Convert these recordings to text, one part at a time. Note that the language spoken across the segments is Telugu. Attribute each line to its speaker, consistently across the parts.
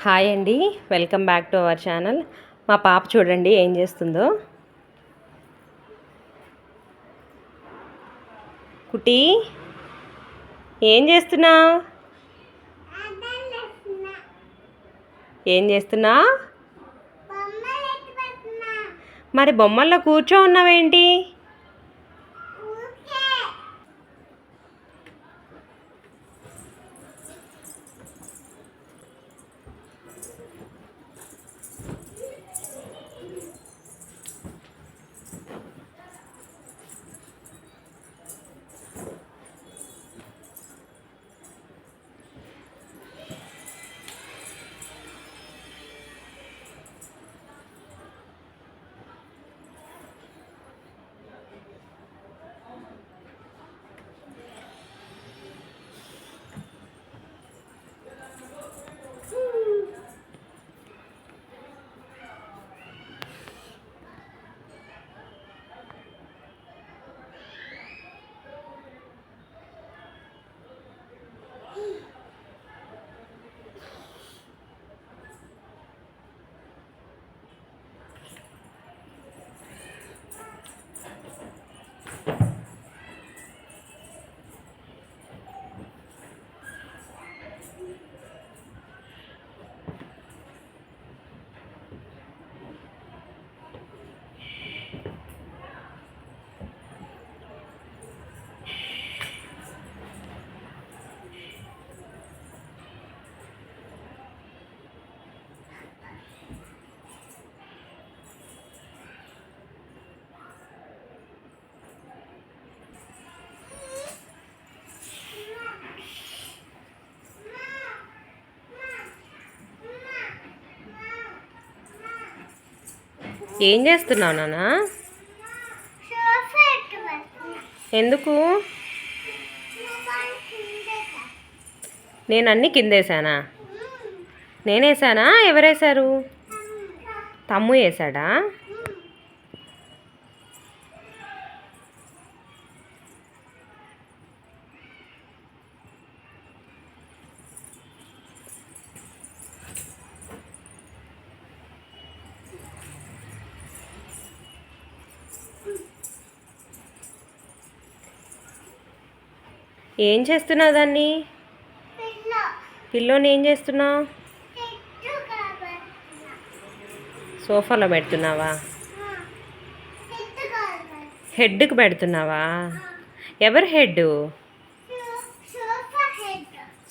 Speaker 1: హాయ్ అండి, welcome back to our channel. మా పాప చూడండి ఏం చేస్తుందో. కుటీ, ఏం చేస్తున్నావు? మరి బొమ్మల్లో కూర్చో ఉన్నావేంటి? ఏం చేస్తున్నావు నాన్న? ఎందుకు? నేను అన్నీ కిందేసానా? నేనేసానా? ఎవరేసారు? తమ్ము వేసాడా? ఏం చేస్తున్నావు దాన్ని? పిల్లోని ఏం చేస్తున్నావు? సోఫాలో పెడుతున్నావా? హెడ్కి పెడుతున్నావా? ఎవరి హెడ్?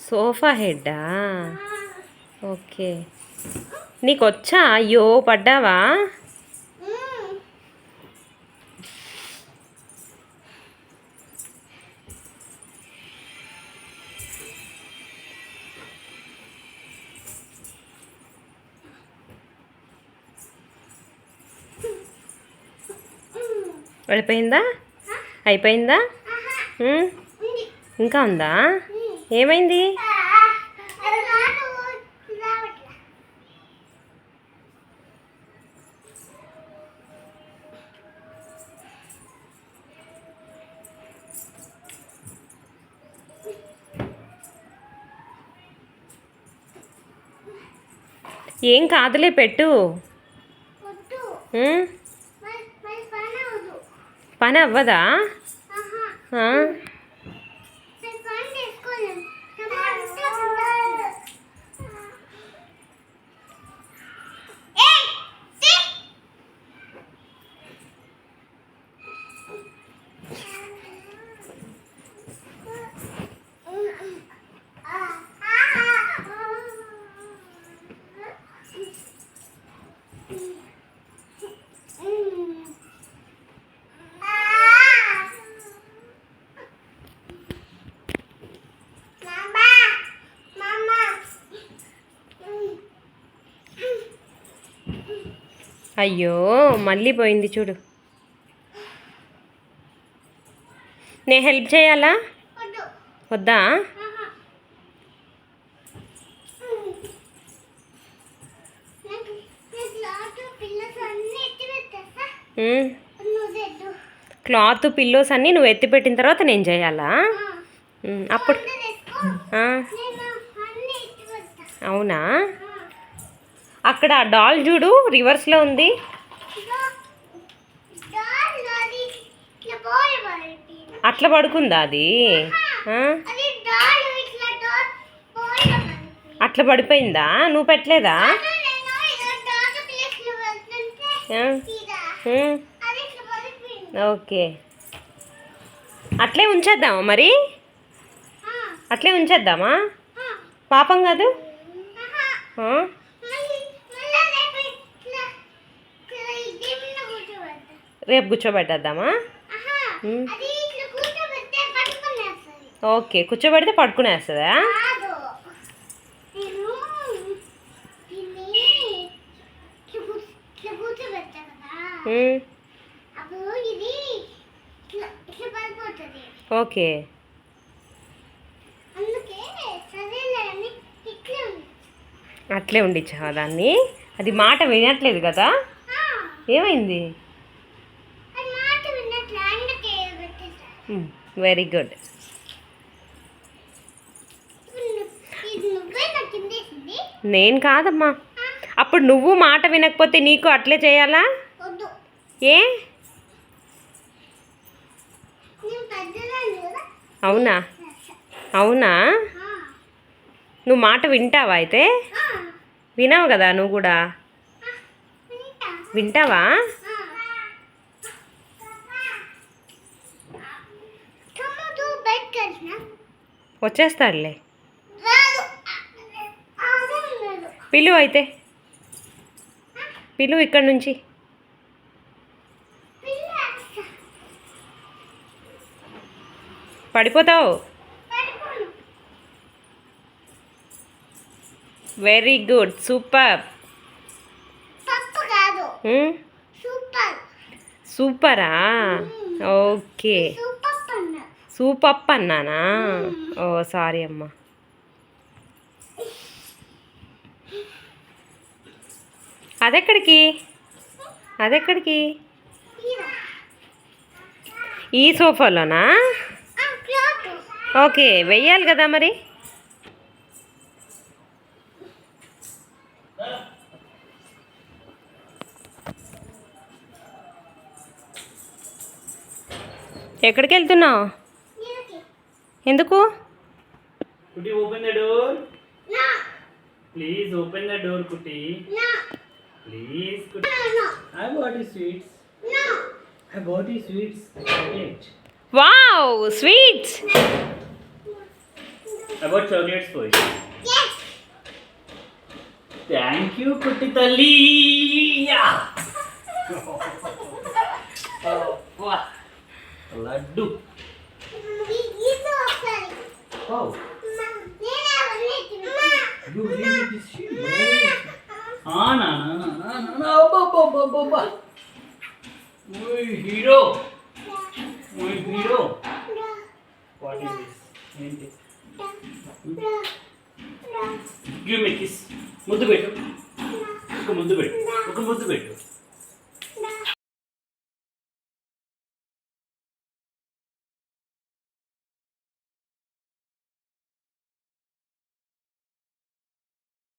Speaker 1: సోఫా హెడ్డా? ఓకే. నీకు వచ్చా? అయ్యో, పడ్డావా? వెళ్ళిపోయిందా? అయిపోయిందా? ఇంకా ఉందా? ఏమైంది? ఏం కాదులే, పెట్టు. పని అవ్వదా? అయ్యో, మళ్ళీ పోయింది చూడు. నేను హెల్ప్ చేయాలా? వద్దా? క్లాత్, పిల్లోస్ అన్నీ నువ్వు ఎత్తిపెట్టిన తర్వాత నేను చేయాలా? అప్పుడు అవునా? అక్కడ డాల్ చూడు రివర్స్లో ఉంది. అట్లా పడుకుందా అది? అట్లా పడిపోయిందా? నువ్వు పెట్టలేదా? ఓకే, అట్లే ఉంచేద్దామా మరి? అట్లే ఉంచేద్దామా? పాపం కాదు. రేపు కూర్చోబెట్టేద్దామా? ఓకే, కూర్చోబెడితే పడుకునేస్తుందా? ఓకే, అట్లే ఉండిచ్చావా దాన్ని? అది మాట వినట్లేదు కదా? ఏమైంది? Very good. నేను కాదమ్మా. అప్పుడు నువ్వు మాట వినకపోతే నీకు అట్లే చేయాలా? ఏ? అవునా? అవునా? నువ్వు మాట వింటావా అయితే? వినవు కదా నువ్వు కూడా? వింటావా? వచ్చేస్తాడులే. పిలువు అయితే, పిలువు ఇక్కడ నుంచి. పడిపోతావు. Very good, super. సూపరా? ఓకే, సూపప్ అన్నానా? ఓ సారీ అమ్మా. అదెక్కడికి? అదెక్కడికి? ఈ సోఫాలోనా? ఓకే, వెయ్యాలి కదా మరి. ఎక్కడికి వెళ్తున్నావు? ఎందుకు?
Speaker 2: Kutti, open the door. No. Please open the door, Kutti. No. Please, Kutti. No. I bought you sweets. No. I bought you sweets. Chocolate.
Speaker 1: Wow, sweets.
Speaker 2: I bought chocolates for you.
Speaker 3: Yes.
Speaker 2: Thank you, Kutti Talli. Yeah. Oh, wow. Laddu. Wow. You really this shit, man. Na. Abba. My hero. My hero. What is this? Give me kiss. Muddu పెట్టు. ఒక ముద్దు పెట్టు.